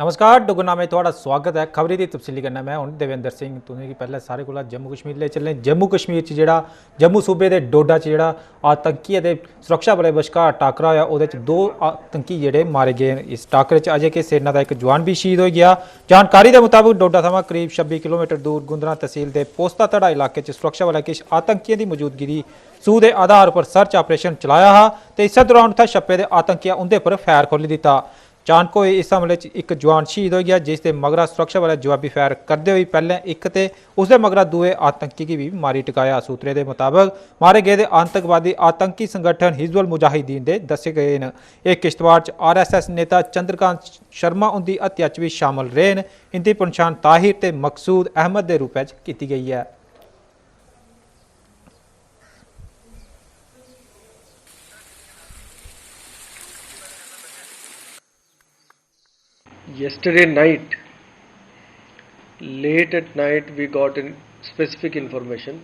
नमस्कार डुगना में थोड़ा स्वागत है। खबरी की तफसीली करना मैं हूं देवेंद्र सिंह। तुसें कि पहले सारे को जम्मू कश्मीर ले चलने। जम्मू कश्मीर जेड़ा जम्मू सूबे के डोडा जेड़ा आतंकी ते सुरक्षा बलें बश्कार टाकरा होया ओहदे च 2 आतंकी जेड़े मारे गए। इस टाकरे च अजय के सेना का एक जवान भी शहीद हो गया। जानकारी के मुताबिक डोडा थमां करीब 26 किलोमीटर दूर गुंदरा तहसील के पोस्ता धड़ा इलाके च सुरक्षा बलें किश आतंकियों की मौजूदगी सूह के आधार पर सर्च ऑपरेशन चलाया हा ते इस दौरान उत्थै छप्पे दे आतंकियां उंदे पर फायर खोली दिता। अचानक होए इस हमले च एक जवान शहीद हो गया जिसके मगरा सुरक्षा वाले जवाबी फायर करते हुए पहले एक ते उसके मगरा दूए आतंकी की भी मारी टकाया। सूत्रें के मुताबिक मारे गए आतंकवादी आतंकी संगठन हिजबुल मुजाहिदीन के दसे गए हैं। एक किश्तवाड़ च RSS नेता चंद्रकांत शर्मा उनकी हत्या च भी शामिल रहे हैं। इनकी पछाण ताहिर ते मकसूद अहमद के रूप में की गई है। Yesterday night, late at night, we got specific information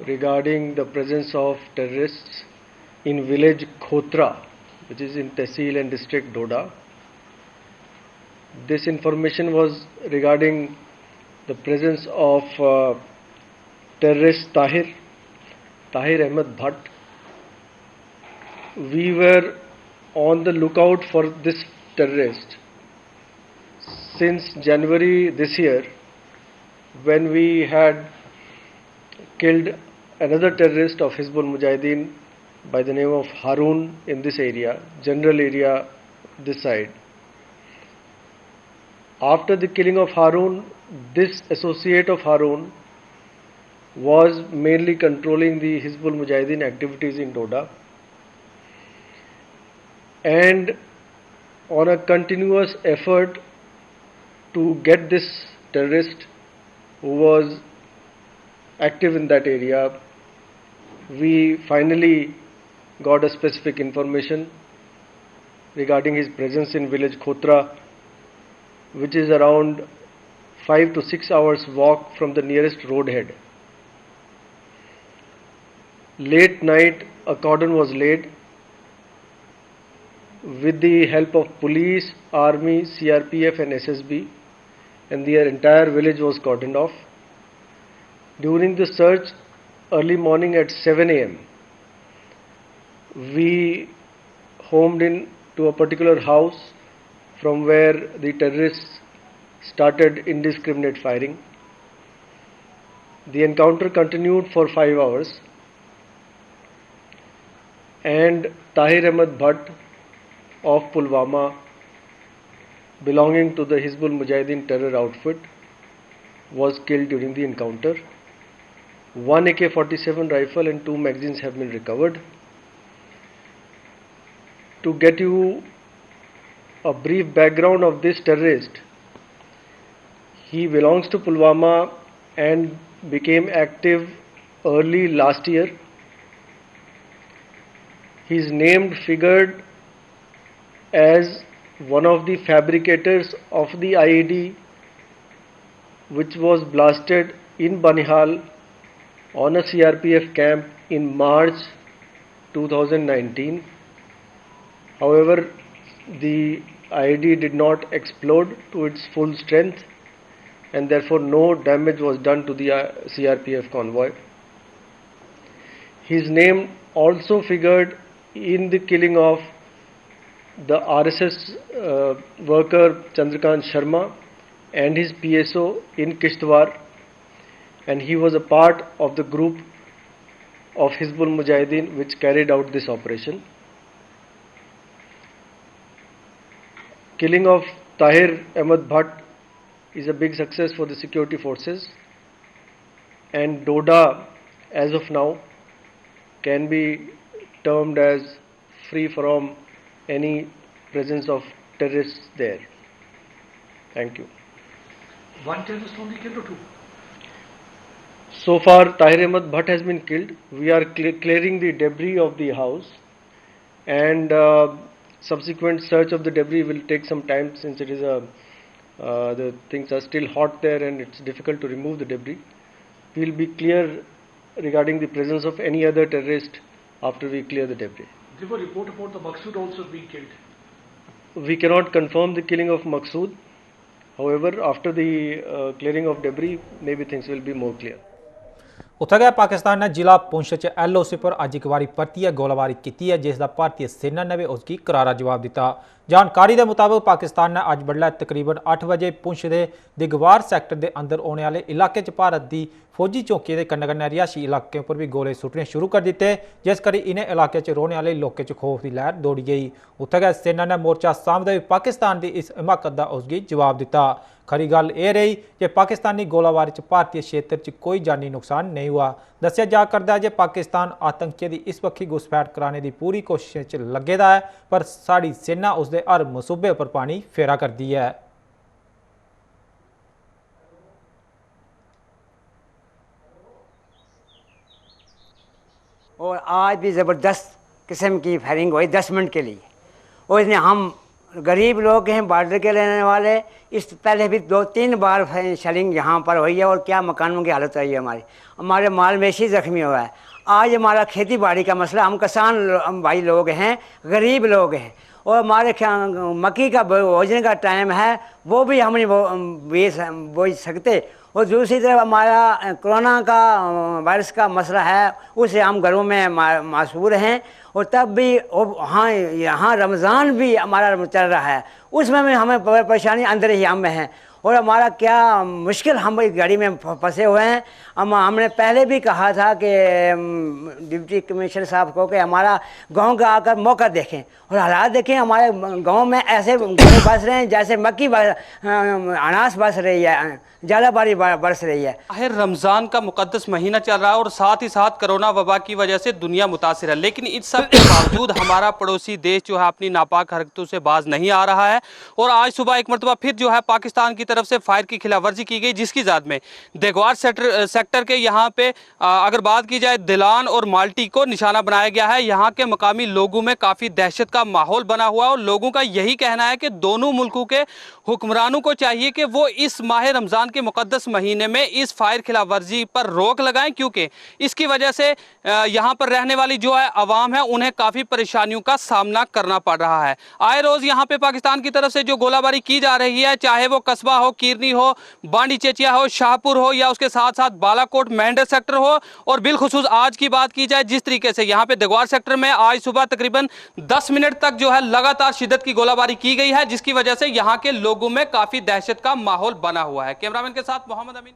regarding the presence of terrorists in village Khotra, which is in Tehsil and district Doda. This information was regarding the presence of terrorist Tahir Ahmed Bhatt. We were on the lookout for this terrorist since January this year, when we had killed another terrorist of Hizbul Mujahideen by the name of Harun in this area, general area this side. After the killing of Harun, this associate of Harun was mainly controlling the Hizbul Mujahideen activities in Doda, and on a continuous effort to get this terrorist who was active in that area, we finally got a specific information regarding his presence in village Khotra, which is around 5 to 6 hours walk from the nearest roadhead. Late night, a cordon was laid with the help of police, army, CRPF and SSB, and their entire village was cordoned off. During the search, early morning at 7 a.m., we homed in to a particular house from where the terrorists started indiscriminate firing. The encounter continued for 5 hours, and Tahir Ahmed Bhatt of Pulwama, belonging to the Hizbul Mujahideen terror outfit, was killed during the encounter. 1 AK-47 rifle and 2 magazines have been recovered. To get you a brief background of this terrorist, he belongs to Pulwama and became active early last year. His name figured as one of the fabricators of the IED which was blasted in Banihal on a CRPF camp in March 2019. However, the IED did not explode to its full strength, and therefore no damage was done to the CRPF convoy. His name also figured in the killing of the RSS worker Chandrakant Sharma and his PSO in Kishtwar, and he was a part of the group of Hizbul Mujahideen which carried out this operation. Killing of Tahir Ahmed Bhatt is a big success for the security forces, and Doda as of now can be termed as free from any presence of terrorists there. Thank you. One terrorist only killed or two? So far, Tahir Ahmed Bhatt has been killed. We are clearing the debris of the house, and subsequent search of the debris will take some time since it is the things are still hot there and it's difficult to remove the debris. We will be clear regarding the presence of any other terrorist after we clear the debris. Give a report about the Maqsood also being killed. we cannot confirm the killing of Maqsood. However, after the clearing of debris, maybe things will be more clear. ਉੱਥੇ ਗਿਆ ਪਾਕਿਸਤਾਨ ਨੇ ਜ਼ਿਲ੍ਹਾ ਪੁੰਛ 'ਚ LOC ਪਰ ਅੱਜ ਇੱਕ ਵਾਰੀ ਪਰਤੀਆ ਗੋਲਾਬਾਰੀ ਕੀਤੀ ਹੈ, ਜਿਸ ਦਾ ਭਾਰਤੀ ਸੈਨਾ ਨੇ ਵੀ ਉਸकी करारा जवाब दिता। जानकारी के मुताबिक पाकिस्तान ने अज बडलै तकरीबन 8 बजे पुंछ के दिगवार सैक्टर के अंदर आने वाले इलाके च भारत की फौजी चौकी के कन्नै कन्नै रिहायशी इलाकों पर भी गोले सुट्टने शुरू कर दिते, जिस करी इन्हें इलाके च रौहने वाले लोगों च खौफ की लहर दौड़ी गई। उत्थे गै सेना ने मोर्चा सामदे पाकिस्तान की इस हिमाकत का उसकी जवाब दिता। खरी गल यह रही कि पाकिस्तानी गोलाबारी च भारतीय क्षेत्र च कोई जानी नुकसान नहीं हुआ। दस्सिया जा करदा है कि पाकिस्तान आतंकियों की इस पक्षी घुसपैठ कराने की पूरी कोशिश च लगे दा है, पर साड़ी सेना उसके हर मनसूबे पर पानी फेरा करती है। और आज भी ज़बरदस्त किस्म की फायरिंग हुई 10 मिनट के लिए, और इसमें हम गरीब लोग हैं, बॉर्डर के रहने वाले, इस पहले भी 2-3 बार शेलिंग यहाँ पर हुई है, और क्या मकानों की हालत हुई है। हमारे माल वेशी ज़ख्मी हुआ है। आज हमारा खेती बाड़ी का मसला, हम किसान भाई लोग हैं, गरीब लोग हैं, और हमारे मक्की का भोजन का टाइम है, वो भी हम नहीं बोझ सकते। और दूसरी तरफ हमारा कोरोना का वायरस का मसला है, उससे हम घरों में मासूर हैं, और तब भी हाँ यहाँ रमज़ान भी हमारा चल रहा है, उसमें भी हमें परेशानी अंदर ही हम हैं, और हमारा क्या मुश्किल, हम गाड़ी में फंसे हुए हैं। हमने पहले भी कहा था कि डिप्टी कमिश्नर साहब को कि हमारा गांव का आकर मौका देखें और हालात देखें। हमारे गांव में ऐसे घोड़े बस रहे हैं जैसे मक्की अनाज बस रही है, जालाबारी बरस रही है। रमज़ान का मुकद्दस महीना चल रहा है, और साथ ही साथ कोरोना वबा की वजह से दुनिया मुतासिर है, लेकिन इन सब के बावजूद हमारा पड़ोसी देश जो है अपनी नापाक हरकतों से बाज नहीं आ रहा है। और आज सुबह एक मरतबा फिर जो है पाकिस्तान की तरफ से फायर की खिलाफवर्जी की गई, जिसकी ज़द में देगवार सेक्टर के यहाँ पे अगर बात की जाए दिलान और माल्टी को निशाना बनाया गया है। यहाँ के मकामी लोगों में काफ़ी दहशत का माहौल बना हुआ है, और लोगों का यही कहना है कि दोनों मुल्कों के हुक्मरानों को चाहिए कि वो इस माह रमज़ान के मुकद्दस महीने में इस फायर खिलाफवर्जी पर रोक लगाएं, क्योंकि इसकी वजह से यहाँ पर रहने वाली जो है आवाम है उन्हें काफ़ी परेशानियों का सामना करना पड़ रहा है। आए रोज़ यहाँ पे पाकिस्तान की तरफ से जो गोलाबारी की जा रही है, चाहे वो कस्बा हो, कीरनी हो, बांडी चेचिया हो, शाहपुर हो, या उसके साथ साथ बालाकोट मेंढर सेक्टर हो, और बिलखुसूस आज की बात की जाए जिस तरीके से यहाँ पे देगवार सेक्टर में आज सुबह तकरीबन 10 मिनट तक जो है लगातार शिद्दत की गोलाबारी की गई है, जिसकी वजह से यहाँ के लोगों में काफ़ी दहशत का माहौल बना हुआ है। कैमरामैन के साथ मोहम्मद अमीन।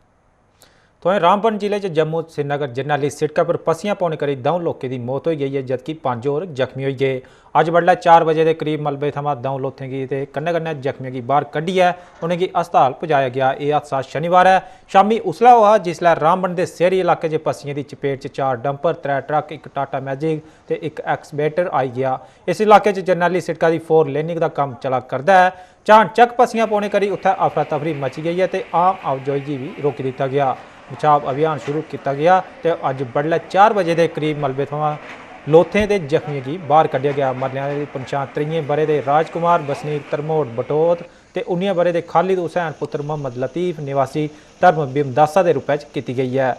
तो रामबन जिले च जम्मू श्रीनगर जरनैली सिड़क पर पस्सियां पौने करी 2 लोगों की मौत हो गई है, जबकि 5 होर जख्मी हो गए। अज बडलै 4 बजे के करीब मलबे थमां 2 लोथें गी ते कन्नै कन्नै जख्मियों की बाहर कड्ढियै उनेंगी अस्पताल पहुंचाया गया। यह हादसा शनिवार है शामी उसलै हुआ जिसलै रामबन के शहरी इलाके च पस्सियां की चपेट च 4 डंपर, 3 ट्रक, 1 टाटा मैजिक ते 1 एक्सवेटर आई गया। इस इलाके च जरनैली सिड़क की 4 लेनिंग का काम चला करदा है। चानचक पस्सियां पौने करी उत्थे अफरा तफरी मची गई है ते आम आवाजाही भी रोकी दिता गया। बचाव अभियान शुरू किया गया तो अज बडलै 4 बजे के करीब मलबे थमां लोथें ते जख्मियों की बाहर कढ़िया गया। मरने वाले की पछाण 23 बरे के राजकुमार बसनीक तरमोड़ बटोत ते 19 बरे के खालिद हुसैन पुत्र मोहम्मद लतीफ निवासी धर्म बिमदासा के रूप में की गई है।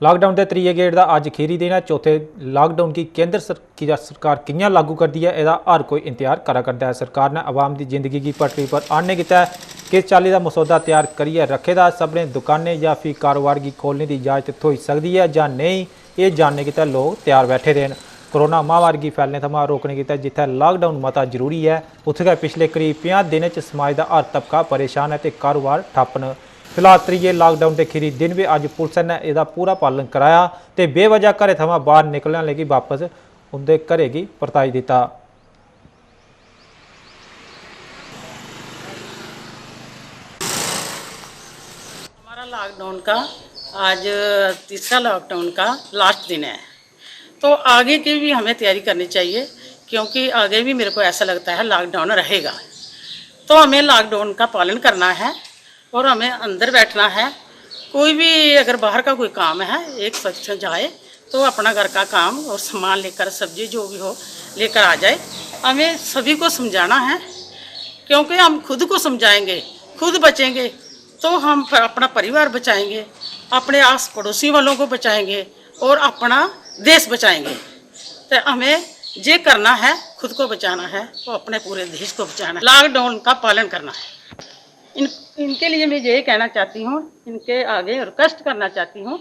लॉकडाउन के 3 गेड़ का अज खीरी दिन है। चौथे लॉकडाउन की केंद्र सरकार कियां लागू करती है, यदा हर कोई इंतजार करा करता है। सरकार ने आवाम की जिंदगी की पटरी पर आने किया किस चाली का मसौदा तैयार करिए रखे दा। सबने दुकानें या फिर कारोबार की खोलने की इजाजत हो सकती है या नहीं, ये जानने किता लोग तैयार बैठे रहे। कोरोना महामारी की फैलने थमां रोकने किता जिथे लॉकडाउन मता जरूरी है, उत्थे पिछले करीब 50 दिन समाज का हर तबका परेशान है तो कारोबार ठप्प न। फिलहाल 3 लॉकडाउन के खीरी दिन भी अज पुलिस ने इसका पूरा पालन कराया तो बेवजह घरे थमां बाहर निकलने लगी वापस उनके घरे की परताई दिता। हमारा लॉकडाउन का आज तीसरा लॉकडाउन का लास्ट दिन है, तो आगे की भी हमें तैयारी करनी चाहिए, क्योंकि आगे भी मेरे को ऐसा लगता है लॉकडाउन रहेगा, तो हमें लॉकडाउन का पालन करना है और हमें अंदर बैठना है। कोई भी अगर बाहर का कोई काम है एक शख्स जाए तो अपना घर का काम और सामान लेकर, सब्जी जो भी हो लेकर आ जाए। हमें सभी को समझाना है, क्योंकि हम खुद को समझाएंगे खुद बचेंगे तो हम अपना परिवार बचाएंगे, अपने आस पड़ोसी वालों को बचाएंगे और अपना देश बचाएंगे। तो हमें ये करना है, खुद को बचाना है और अपने पूरे देश को बचाना है। लॉकडाउन का पालन करना है। इनके लिए मैं ये कहना चाहती हूँ, इनके आगे रिक्वेस्ट करना चाहती हूँ,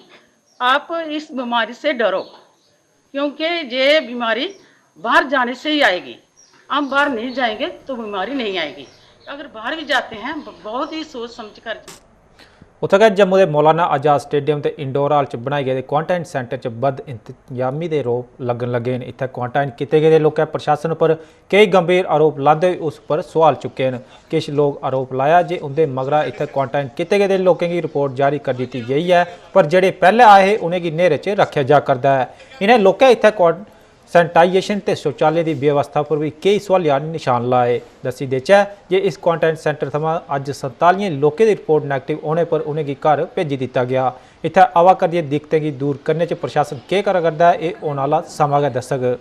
आप इस बीमारी से डरो, क्योंकि ये बीमारी बाहर जाने से ही आएगी। हम बाहर नहीं जाएंगे तो बीमारी नहीं आएगी। अगर बाहर भी जाते हैं बहुत ही सोच समझ कर। उत्थे गए जम्मू के मौलाना आजाद स्टेडियम ते इंडोर हाल च बनाए गए क्वारंटाइन सेंटर च बद इंतजामी के आरोप लगन लगे हैं। इत्थे क्वारंटाइन किए गए लोगों प्रशासन पर कई गंभीर आरोप लाते हुए उस पर सवाल चुके हैं। किश लोग आरोप लाया जे उनके मगरा इत्थे क्वारंटाइन किए गए लोगों की रिपोर्ट जारी कर दी गई है, पर जेडे पहले आए हैं उन्हें नेरे च रखा जा करता है। इन्हें लोगों इत्थे सैनिटाइजेशन ते शौचालय की व्यवस्था पर भी कई सवालिया निशान लाए। दसी देचै जे इस क्वारंटाइन सेंटर थमां अज 47 लोगों की रिपोर्ट नैगेटिव होने पर उन्हें घर भेजी दिता गया। इत्थे आवाकर दी दिक्कतें की दूर करने च प्रशासन क्या करा करता है, ये आने वाला समा गै दस्सग।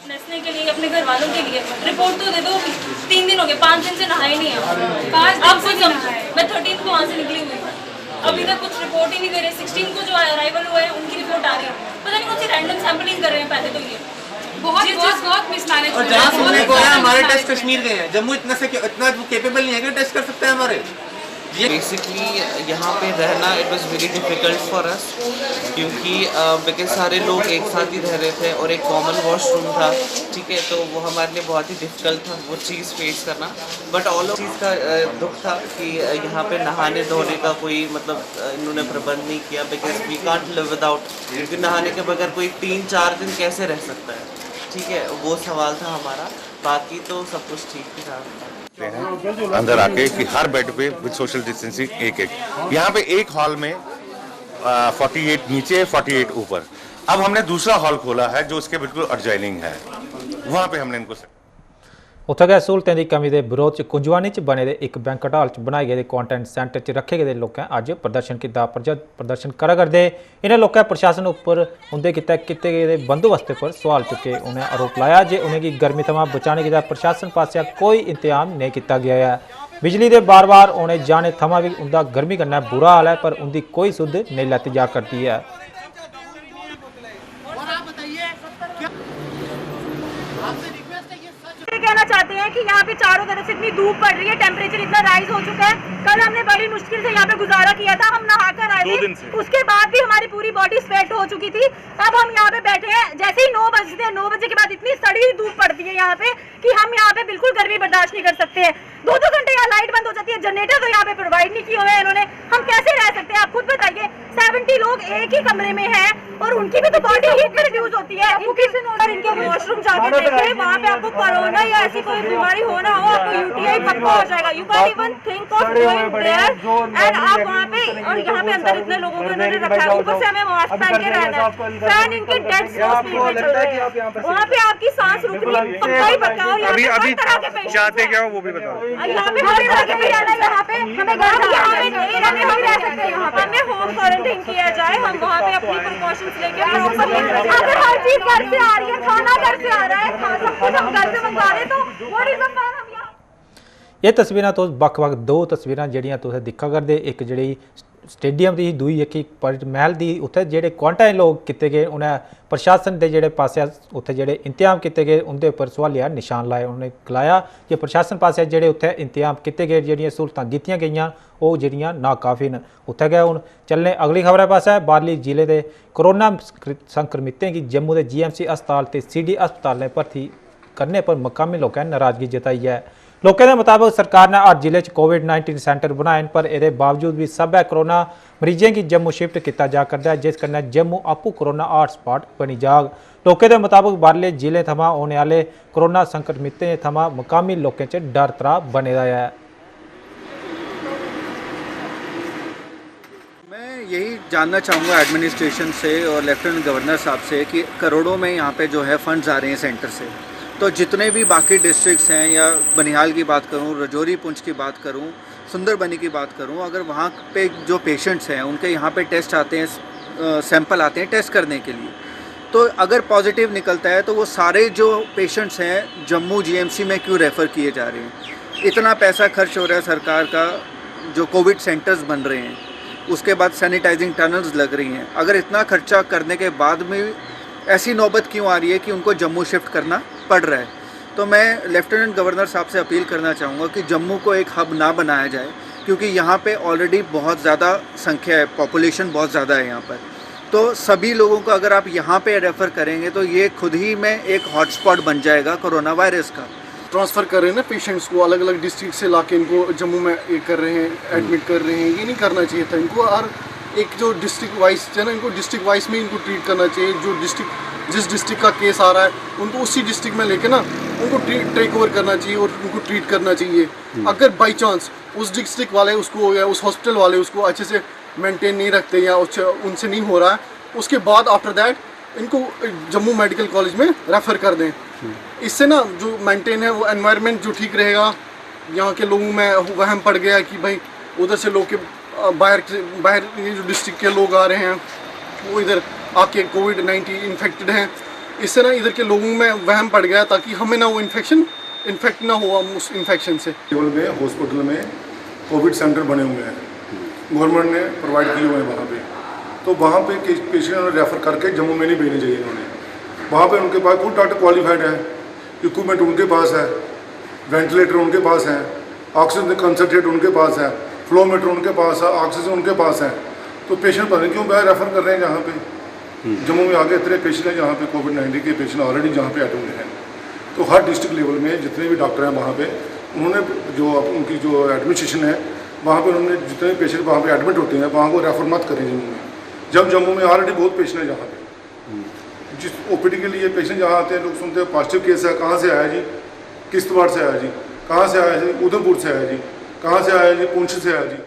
नहाने के लिए अपने घर वालों के लिए रिपोर्ट तो दे दो। 3 दिन हो गए, 5 दिन से नहाए नहीं है। 5 दिन से नहाए, मैं 13 को वहाँ से निकली हुई हूँ, अभी तक कुछ रिपोर्ट ही नहीं दे रहे। 16 को जो अराइवल हुआ है उनकी रिपोर्ट आ रही है, पता नहीं कौन सी रैंडम सैंपलिंग कर रहे हैं। पहले तो ये बहुत मिसमैनेज। और जहाँ सुनने को है हमारे टेस्ट कश्मीर गए हैं, जम्मू इतना केपेबल नहीं है कि टेस्ट कर सकते हैं हमारे। बेसिकली यहाँ पे रहना it was very difficult for us, क्योंकि बिकॉज सारे लोग एक साथ ही रह रहे थे और एक कॉमन वॉशरूम था, ठीक है, तो वो हमारे लिए बहुत ही डिफ़िकल्ट था वो चीज़ फेस करना। बट ऑल ऑफ चीज़ का दुख था कि यहाँ पे नहाने धोने का कोई मतलब इन्होंने प्रबंध नहीं किया, because we can't live without, क्योंकि नहाने के बगैर कोई 3-4 दिन कैसे रह सकता है, ठीक है, वो सवाल था हमारा। बाकी तो सब कुछ ठीक ही था। अंदर आके कि हर बेड पे विद सोशल डिस्टेंसिंग एक यहाँ पे एक हॉल में 48 नीचे 48 ऊपर। अब हमने दूसरा हॉल खोला है जो उसके बिल्कुल एडजॉइनिंग है, वहाँ पे हमने इनको उत्थे गए सहूलतें की कमी के विरोध च कुंजवानी च बने एक बैंकट हाल च बनाए गए क्वारंटाइन सेंटर च रखे गए लोगों अज प्रदर्शन किया। प्रदर्शन करा करते इन्हें लोगों प्रशासन उपर उनके किए गए बंदोबस्त पर सवाल चुके। उन्हें आरोप लाया जे उन्हें गर्मी थमां बचाने के प्रशासन पास कोई इंतजाम नहीं किया गया है। बिजली के बार बार आने जाने थमां भी उनका गर्मी करना बुरा हाल है, पर उनकी कोई सुध नहीं लैती जा करती है। कहना चाहते हैं कि यहाँ पे चारों तरफ से इतनी धूप पड़ रही है, टेम्परेचर इतना राइज हो चुका है। कल हमने बड़ी मुश्किल से यहाँ पे गुजारा किया था, हम नहा कर आए थे, उसके बाद भी हमारी पूरी बॉडी स्वेट हो चुकी थी। अब हम यहाँ पे बैठे हैं, जैसे ही 9 बजते हैं, 9 बजे के बाद इतनी सड़ी हुई धूप पड़ती है यहाँ पे कि हम यहाँ पे बिल्कुल गर्मी बर्दाश्त नहीं कर सकते हैं। 2-2 घंटे यहाँ लाइट बंद हो जाती है, जनरेटर तो यहाँ पे प्रोवाइड नहीं किए हुए हैं इन्होंने। हम कैसे रह सकते हैं, आप खुद बताइए। 70 लोग एक ही कमरे में हैं और उनकी भी तो बॉडी हीट में रिड्यूस होती है। इनके वॉशरूम जाके देखें, वहाँ पे आपको कोरोना या ऐसी कोई बीमारी होना हो, आपको यूटीआई पक्का हो जाएगा। You can't even think of going there and आप वहाँ पे, और यहाँ पे अंदर इतने लोगों को इन्होंने रखा है, ऊपर से हमें मास्क पहन के रहना है। फैन इनके डेड स्लो स्पीड में चल रहे हैं, वहाँ पे आपकी सांस रुकनी पक्का ही पक्का। और यहाँ पे हर तरह के पेशेंट चाहते क्या हो वो भी बताओ। यहाँ पे हर तरह के पेशेंट, यहाँ पे हमें घर यहाँ पे नहीं रहने हम रह सकते हैं, यहाँ पे हमें होम क्वारंटाइन किया जाए। हम वहाँ पे अपनी प्रिकॉशंस लेके अगर हर चीज घर से आ रही है, खाना घर से आ रहा है, सब कुछ हम घर से मंगवा रहे, तो व्हाट इज द फन। हम ये तस्वीर तो बख-बख 2 तस्वीर जड़ियाँ तुम दिखा करते, एक जी स्टेडियम की दूई एक परेड महल की। उत्थे जेडे क्वारंटाइन लोग किए गए उन्हें प्रशासन के जेडे पास उत्थे जेडे इंतजाम किए गए उनके उपर सवालिया निशान लाए। उन्हें गलाया कि प्रशासन पास जेडे उत्थे इंतजाम किए गए जड़ियाँ सहूलतां दित्तियां गईयां वो जड़ियाँ नाकाफी न। उत्थे गए हूँ चलने अगली खबर पास है। बारली जिले के कोरोना संक्रमितें की जम्मू के GMC अस्पताल ते CD अस्पताल ने भर्ती करने पर मकामी लोगों ने नाराजगी जताई है। लोगों के मुताबिक सरकार ने हर जिले कोविड-19 सेंटर बनाए, पर ये बावजूद भी सब कोरोना मरीजों की जम्मू शिफ्ट किया जा करता है, जिस करने जम्मू आपू कोरोना हॉटस्पॉट बनी जाग। लोगों के मुताबिक बारले जिले थमां आने वाले कोरोना संक्रमितें थमां मकामी लोगों च डर त्राह बने दा है। मैं यही जानना चाहूँगा एडमिनिस्ट्रेशन से और लेफ्टिनेंट गवर्नर साहब से कि करोड़ों में यहाँ पे जो है फंड्स आ रहे हैं सेंटर से, तो जितने भी बाकी डिस्ट्रिक्ट्स हैं, या बनिहाल की बात करूं, रजौरी पुंछ की बात करूं, सुंदरबनी की बात करूं, अगर वहाँ पे जो पेशेंट्स हैं उनके यहाँ पे टेस्ट आते हैं, सैंपल आते हैं टेस्ट करने के लिए, तो अगर पॉजिटिव निकलता है तो वो सारे जो पेशेंट्स हैं जम्मू जीएमसी में क्यों रेफ़र किए जा रहे हैं। इतना पैसा खर्च हो रहा है सरकार का, जो कोविड सेंटर्स बन रहे हैं, उसके बाद सैनिटाइजिंग टनल्स लग रही हैं। अगर इतना खर्चा करने के बाद में ऐसी नौबत क्यों आ रही है कि उनको जम्मू शिफ्ट करना पड़ रहा है। तो मैं लेफ्टिनेंट गवर्नर साहब से अपील करना चाहूँगा कि जम्मू को एक हब ना बनाया जाए, क्योंकि यहाँ पे ऑलरेडी बहुत ज़्यादा संख्या है, पॉपुलेशन बहुत ज़्यादा है यहाँ पर। तो सभी लोगों को अगर आप यहाँ पे रेफ़र करेंगे तो ये खुद ही में एक हॉटस्पॉट बन जाएगा कोरोना वायरस का। ट्रांसफ़र कर रहे हैं ना पेशेंट्स को, अलग अलग डिस्ट्रिक्ट से लाके इनको जम्मू में ये कर रहे हैं, एडमिट कर रहे हैं। ये नहीं करना चाहिए था इनको। और एक जो डिस्ट्रिक्ट वाइज है ना, इनको डिस्ट्रिक्ट वाइज में इनको ट्रीट करना चाहिए। जो जिस डिस्ट्रिक्ट का केस आ रहा है उनको उसी डिस्ट्रिक्ट में लेके ना उनको टेक ओवर करना चाहिए और उनको ट्रीट करना चाहिए। अगर बाई चांस उस डिस्ट्रिक्ट वाले उसको या उस हॉस्पिटल वाले उसको अच्छे से मेंटेन नहीं रखते या उनसे नहीं हो रहा है, उसके बाद आफ्टर दैट इनको जम्मू मेडिकल कॉलेज में रेफ़र कर दें। इससे ना जो मेंटेन है वो एनवायरनमेंट जो ठीक रहेगा। यहाँ के लोगों में वहम पड़ गया कि भाई उधर से लोग के बाहर ये जो डिस्ट्रिक्ट के लोग आ रहे हैं वो इधर आके कोविड-19 इन्फेक्टेड हैं। इससे ना इधर के लोगों में वहम पड़ गया ताकि हमें ना वो इन्फेक्ट ना हो उस इन्फेक्शन से। केवल में हॉस्पिटल में कोविड सेंटर बने हुए हैं, गवर्नमेंट ने प्रोवाइड किए हुए हैं वहाँ पे। तो वहाँ पे पेशेंट रेफ़र करके जम्मू में नहीं भेजने चाहिए इन्होंने। वहाँ पे उनके पास खुद डॉक्टर क्वालिफाइड है, इक्विपमेंट उनके पास है, वेंटिलेटर उनके पास है, ऑक्सीजन कंसनट्रेट उनके पास है, फ्लोमीटर उनके पास है, ऑक्सीजन उनके पास है। तो पेशेंट पता नहीं क्यों बाहर रेफ़र कर रहे हैं। जहाँ पे जम्मू में आगे इतने पेशेंट हैं जहाँ पे कोविड-19 के पेशेंट ऑलरेडी जहाँ पे एडमिट हैं। तो हर डिस्ट्रिक्ट लेवल में जितने भी डॉक्टर हैं वहाँ पे उन्होंने जो उनकी जो एडमिनिस्ट्रेशन है वहाँ पे उन्होंने जितने पेशेंट वहाँ पे एडमिट होते हैं वहाँ को रेफ़र मत करें जम्मू में। जब जम्मू में ऑलरेडी बहुत पेशेंट है जहाँ पे जिस ओपीडी के लिए पेशेंट जहाँ आते हैं लोग सुनते हैं पॉजिटिव केस है, कहाँ से आया जी, किश्तवाड़ से आया जी, कहाँ से आया जी, उधमपुर से आया जी, कहाँ से आया जी, पुंछ से आया जी।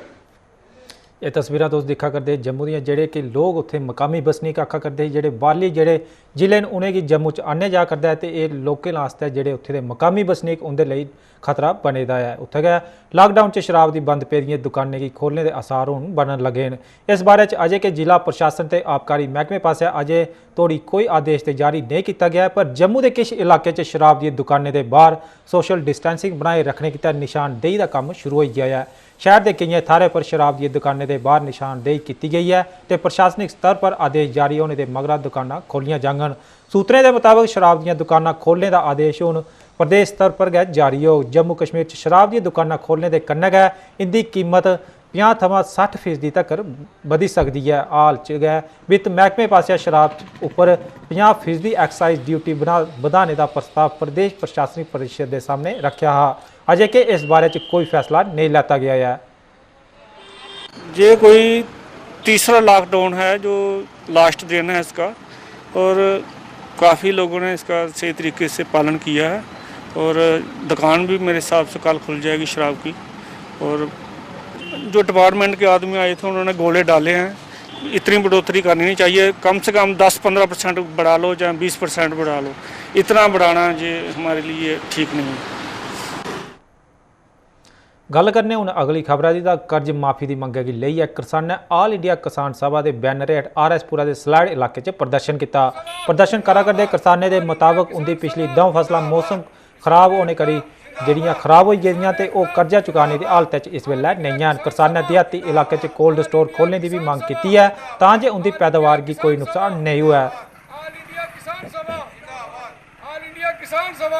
ਇਹ ਤਸਵੀਰਾਂ ਤੁਸੀਂ ਦਿਖਾ ਕਰਦੇ ਜੰਮੂ ਦੀਆਂ ਜਿਹੜੇ ਕਿ ਲੋਕ ਉੱਥੇ ਮਕਾਮੀ ਵਸਨੀਕ ਆਖਾ ਕਰਦੇ ਜਿਹੜੇ ਬਾਹਰਲੀ ਜਿਹੜੇ ਜ਼ਿਲ੍ਹੇ ਨੂੰ ਉਹਨੇ ਕਿ ਜੰਮੂ 'ਚ ਆਨੇ ਜਾ ਕਰਦਾ ਤੇ ਇਹ ਲੋਕਲ ਵਾਸਤੇ ਜਿਹੜੇ ਉੱਥੇ ਦੇ ਮਕਾਮੀ ਵਸਨੀਕ ਉਹਦੇ ਲਈ ਖਤਰਾ ਬਣੇਦਾ ਹੈ। ਉੱਥੇ ਗਿਆ ਲਾਕਡਾਊਨ 'ਚ ਸ਼ਰਾਬ ਦੀ ਬੰਦ ਪੈ ਦੀਆਂ ਦੁਕਾਨਾਂ ਕੀ ਖੋਲ੍ਹਣੇ ਦੇ ਆਸਾਰ ਹੁਣ ਬਣਨ ਲੱਗੇ ਨੇ। ਇਸ ਬਾਰੇ 'ਚ ਅਜੇ ਕਿ ਜ਼ਿਲ੍ਹਾ ਪ੍ਰਸ਼ਾਸਨ ਤੇ ਆਬਕਾਰੀ ਮਹਿਕਮੇ ਪਾਸੇ ਅਜੇ ਤੋੜੀ ਕੋਈ ਆਦੇਸ਼ ਤੇ ਜਾਰੀ ਨਹੀਂ ਕੀਤਾ ਗਿਆ, ਪਰ ਜੰਮੂ ਦੇ ਕੁਝ ਇਲਾਕੇ 'ਚ ਸ਼ਰਾਬ ਦੀ ਦੁਕਾਨਾਂ ਦੇ ਬਾਹਰ ਸੋਸ਼ਲ ਡਿਸਟੈਂਸਿੰਗ ਬਣਾਏ ਰੱਖਣੇ ਕੀਤਾ ਨਿਸ਼ਾਨਦੇਹੀ ਦਾ ਕੰਮ ਸ਼ੁਰੂ ਹੋ ਗਿਆ ਹੈ। शहर के कई थारे पर शराब दी दुकानें के बाहर निशानदेही की गई है तो प्रशासनिक स्तर पर आदेश जारी होने के मगरा दुकाना खोलियां जांगन। सूत्रों के मुताबिक शराब दी दुकाना खोलने का आदेश हुण प्रदेश स्तर पर गै जारी हो। जम्मू कश्मीर शराब दी दुकाना खोलने के कन्नै गै इनकी कीमत 50 थमां 60% तक वधी सकती है। हाल च गै वित्त महकमे पास शराब उपर 50% एक्साइज ड्यूटी बढ़ाने का प्रस्ताव प्रदेश प्रशासनिक परिषद के सामने रखा हा। अजे कि इस बारे च कोई फैसला नहीं लिया गया है। ये कोई तीसरा लॉकडाउन है जो लास्ट दिन है इसका, और काफ़ी लोगों ने इसका सही तरीके से पालन किया है और दुकान भी मेरे हिसाब से कल खुल जाएगी शराब की। और जो डिपार्टमेंट के आदमी आए थे उन्होंने गोले डाले हैं। इतनी बढ़ोतरी करनी नहीं चाहिए, कम से कम 10-15% बढ़ा लो या 20% बढ़ा लो, इतना बढ़ाना ये हमारे लिए ठीक नहीं है। गल करने हुण अगली खबर की कर्ज माफ़ी की मंग की लई है। किसान ने आल इंडिया किसान सभा के बैनर हेठ RS-पुरा के सलैड़ इलाके च प्रदर्शन किया। प्रदर्शन करा करते किसानों के मुताबिक उनकी पिछली 2 फसलों मौसम खराब होने करी जड़ियाँ खराब हो गई तो वह कर्जा चुकाने की हालत इस वेले नहीं हैं। किसानों देहाती इलाके च कोल्ड स्टोर खोलने की भी मांग की है ताकि उनकी पैदावार की कोई नुकसान नहीं हुआ। किसान सभा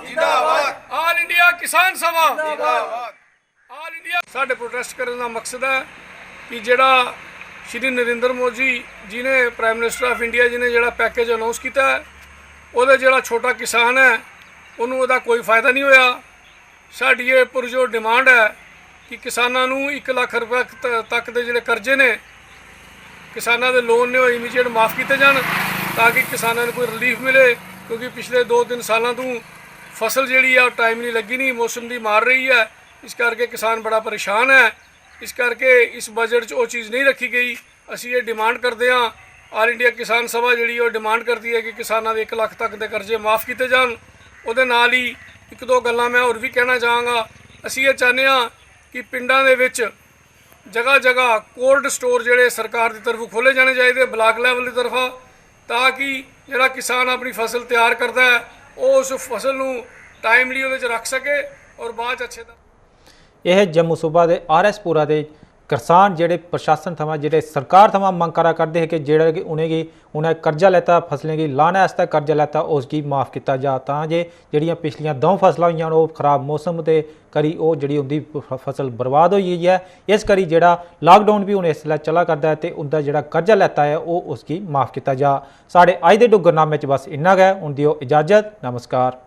जिंदाबाद, ऑल इंडिया किसान सभा जिंदाबाद, ऑल इंडिया। साडे प्रोटेस्ट करने का मकसद है कि जिहड़ा श्री नरेंद्र मोदी जी ने प्राइम मिनिस्टर ऑफ इंडिया जी ने जिहड़ा पैकेज अनाउंस किया है ਉਹਦਾ ਜਿਹੜਾ ਛੋਟਾ ਕਿਸਾਨ ਹੈ ਉਹਨੂੰ ਉਹਦਾ ਕੋਈ ਫਾਇਦਾ ਨਹੀਂ ਹੋਇਆ। ਸਾਡੀ ਇਹ ਪੁਰਜੋਰ ਡਿਮਾਂਡ ਹੈ ਕਿ ਕਿਸਾਨਾਂ ਨੂੰ 1 ਲੱਖ ਰੁਪਏ ਤੱਕ ਦੇ ਜਿਹੜੇ ਕਰਜ਼ੇ ਨੇ ਕਿਸਾਨਾਂ ਦੇ ਲੋਨ ਨੇ ਉਹ ਇਮੀਡੀਏਟ ਮਾਫ ਕੀਤੇ ਜਾਣ ਤਾਂ ਕਿ ਕਿਸਾਨਾਂ ਨੂੰ ਕੋਈ ਰਿਲੀਫ ਮਿਲੇ, क्योंकि पिछले 2-3 सालों तो फसल जी टाइम नहीं लगी नहीं, मौसम की मार रही है, इस करके किसान बड़ा परेशान है। इस करके इस बजट वो चीज़ नहीं रखी गई। असी ये डिमांड करते हैं, ऑल इंडिया किसान सभा जी डिमांड करती है कि किसानों के 1 लाख तक के कर्जे माफ़ किए जान। उहदे नाल ही 1-2 गल्लां मैं होर भी कहना चाहांगा। असी ये चाहते हैं कि पिंडां दे विच जगह जगह कोल्ड स्टोर जिहड़े सरकार की तरफों खोले जाने चाहिए, ब्लॉक लैवल की तरफा ਤਾਂ ਕਿ ਜਿਹੜਾ ਕਿਸਾਨ ਆਪਣੀ ਫਸਲ ਤਿਆਰ ਕਰਦਾ ਹੈ ਉਹ ਉਸ ਫਸਲ ਨੂੰ ਟਾਈਮਲੀ ਉਹਦੇ 'ਚ ਰੱਖ ਸਕੇ ਔਰ ਬਾਅਦ 'ਚ ਅੱਛੇ ਦਾ। ਇਹ जम्मू सूबा के RS पुरा के किसान जेडे प्रशासन थमां जेडे सरकार थमां मंग करा करते हैं कि जेड़ा कि उन्हें कर्जा लेता फसलें की लाने आस्ते कर्जा लेता उसकी माफ़ किया जा तां जे जड़ियां पिछलियां 2 फसलां होईयां वो खराब मौसम के करी वो जी उनकी फसल बर्बाद हो गई है। इस करी जेड़ा लॉकडाउन भी हुण इसलै चला करदा है तो उनका जेड़ा कर्जा लेता है वो उसकी माफ़ किया जा। साढ़े अज दे डुग्गरनामे च बस इन्ना गै। हुण दिओ इजाजत, नमस्कार।